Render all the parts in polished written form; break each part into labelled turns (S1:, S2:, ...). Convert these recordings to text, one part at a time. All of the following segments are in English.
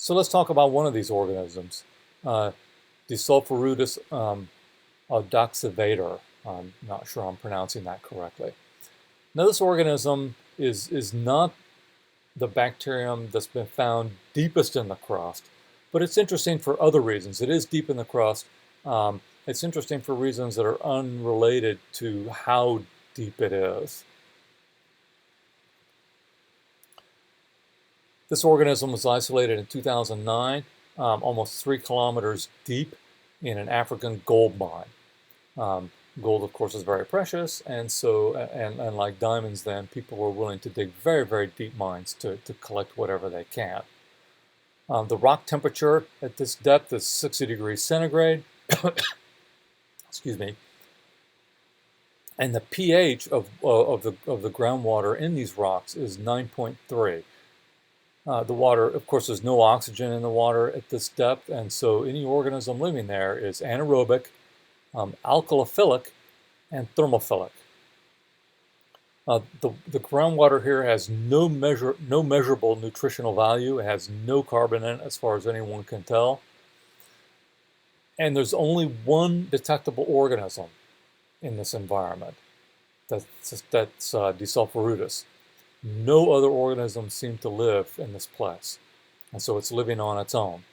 S1: So let's talk about one of these organisms, uh, Desulforudis audoxavator. I'm not sure I'm pronouncing that correctly. Now, this organism is not the bacterium that's been found deepest in the crust, but it's interesting for other reasons. It is deep in the crust. It's interesting for reasons that are unrelated to how deep it is. This organism was isolated in 2009, almost 3 kilometers deep in an African gold mine. Gold, of course, is very precious, and so, and like diamonds then, people were willing to dig very, very deep mines to collect whatever they can. The rock temperature at this depth is 60 degrees centigrade. Excuse me. And the pH of the groundwater in these rocks is 9.3. The water, of course, there's no oxygen in the water at this depth, and so any organism living there is anaerobic, alkalophilic, and thermophilic. The groundwater here has no measurable nutritional value. It has no carbon in it, as far as anyone can tell. And there's only one detectable organism in this environment. That's Desulforudis. No other organisms seem to live in this place, and so it's living on its own.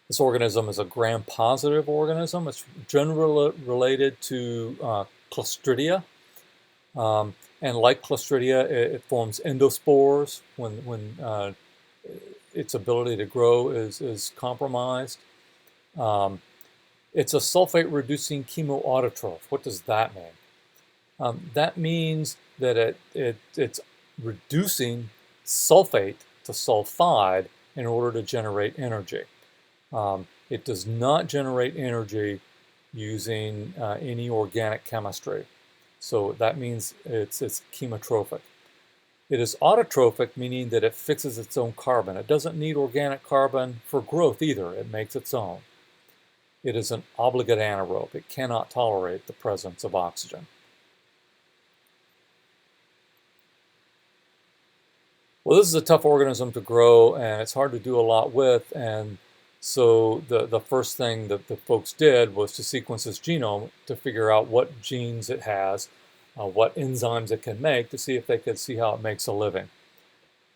S1: This organism is a gram-positive organism. It's generally related to Clostridia, and like Clostridia, it forms endospores when its ability to grow is compromised. It's a sulfate-reducing chemoautotroph. What does that mean? That means that it's reducing sulfate to sulfide in order to generate energy. It does not generate energy using any organic chemistry. So that means it's chemotrophic. It is autotrophic, meaning that it fixes its own carbon. It doesn't need organic carbon for growth either. It makes its own. It is an obligate anaerobe. It cannot tolerate the presence of oxygen. Well, this is a tough organism to grow, and it's hard to do a lot with, and so the first thing that the folks did was to sequence its genome to figure out what genes it has, what enzymes it can make, to see if they could see how it makes a living.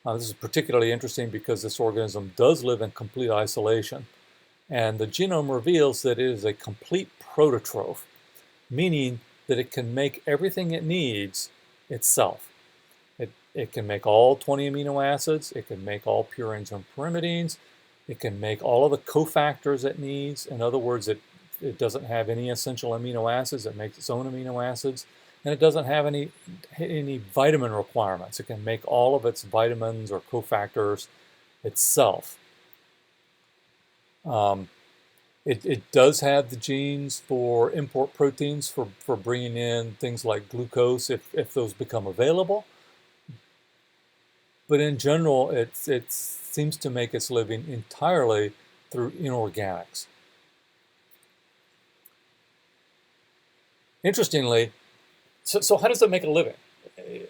S1: This is particularly interesting because this organism does live in complete isolation, and the genome reveals that it is a complete prototroph, meaning that it can make everything it needs itself. It can make all 20 amino acids, it can make all purines and pyrimidines, it can make all of the cofactors it needs. In other words, it doesn't have any essential amino acids, it makes its own amino acids, and it doesn't have any vitamin requirements. It can make all of its vitamins or cofactors itself. It does have the genes for import proteins for bringing in things like glucose if those become available. But in general, it seems to make its living entirely through inorganics. Interestingly, so how does it make a living?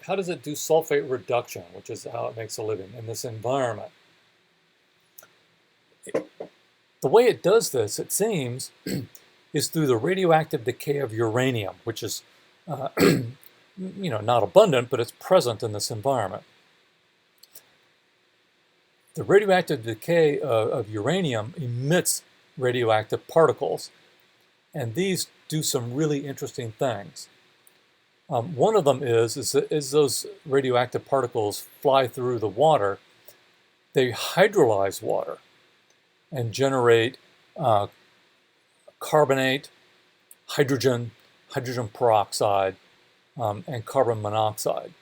S1: How does it do sulfate reduction, which is how it makes a living in this environment? The way it does this, it seems, is through the radioactive decay of uranium, which is not abundant, but it's present in this environment. The radioactive decay of uranium emits radioactive particles, and these do some really interesting things. One of them is those radioactive particles fly through the water, they hydrolyze water and generate carbonate, hydrogen peroxide, and carbon monoxide.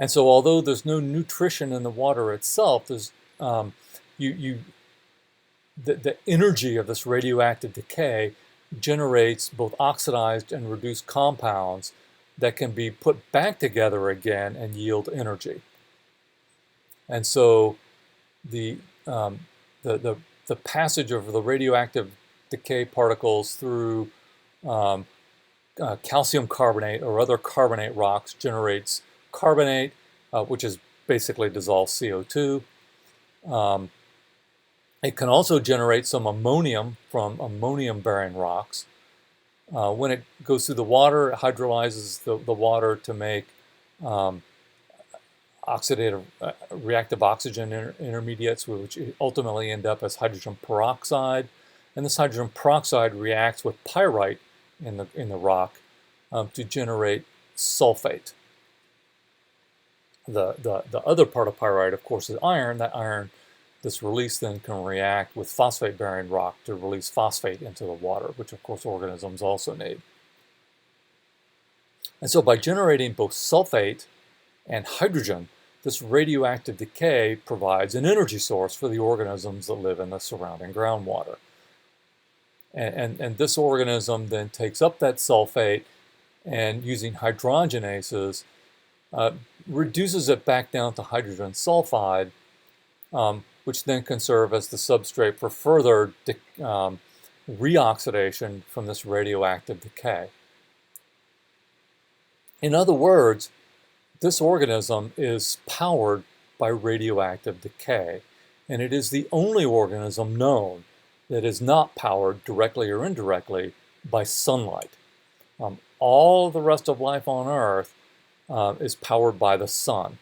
S1: And so although there's no nutrition in the water itself, there's the energy of this radioactive decay generates both oxidized and reduced compounds that can be put back together again and yield energy. And so the passage of the radioactive decay particles through calcium carbonate or other carbonate rocks generates carbonate, which is basically dissolved CO2. It can also generate some ammonium from ammonium-bearing rocks. When it goes through the water, it hydrolyzes the water to make oxidative reactive oxygen intermediates, which ultimately end up as hydrogen peroxide. And this hydrogen peroxide reacts with pyrite in the rock to generate sulfate. The other part of pyrite, of course, is iron. That iron, this release then can react with phosphate-bearing rock to release phosphate into the water, which of course organisms also need. And so by generating both sulfate and hydrogen, this radioactive decay provides an energy source for the organisms that live in the surrounding groundwater. And this organism then takes up that sulfate and using hydrogenases reduces it back down to hydrogen sulfide, which then can serve as the substrate for further reoxidation from this radioactive decay. In other words, this organism is powered by radioactive decay, and it is the only organism known that is not powered directly or indirectly by sunlight. All the rest of life on Earth is powered by the sun.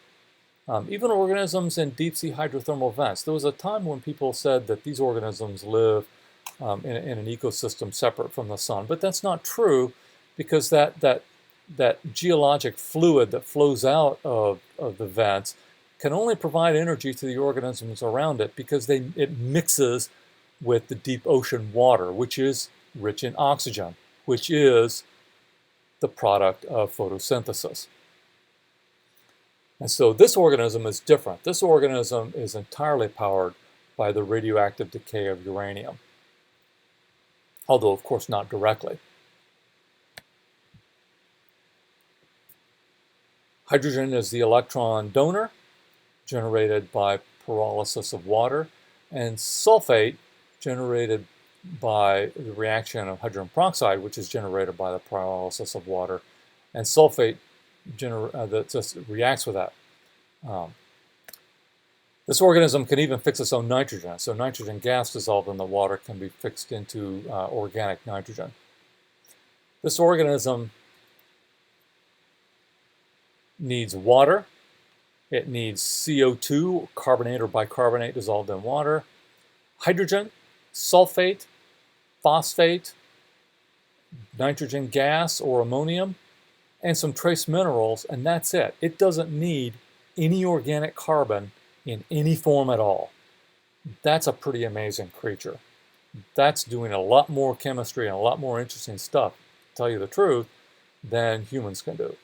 S1: Even organisms in deep-sea hydrothermal vents. There was a time when people said that these organisms live in an ecosystem separate from the sun, but that's not true, because that geologic fluid that flows out of the vents can only provide energy to the organisms around it because it mixes with the deep ocean water, which is rich in oxygen, which is the product of photosynthesis. And so this organism is different. This organism is entirely powered by the radioactive decay of uranium, although of course not directly. Hydrogen is the electron donor, generated by pyrolysis of water, and sulfate, generated by the reaction of hydrogen peroxide, which is generated by the pyrolysis of water, and sulfate that just reacts with that. This organism can even fix its own nitrogen, so nitrogen gas dissolved in the water can be fixed into organic nitrogen. This organism needs water, it needs CO2, carbonate or bicarbonate dissolved in water, hydrogen, sulfate, phosphate, nitrogen gas or ammonium, and some trace minerals, and that's it. It doesn't need any organic carbon in any form at all. That's a pretty amazing creature. That's doing a lot more chemistry and a lot more interesting stuff, to tell you the truth, than humans can do.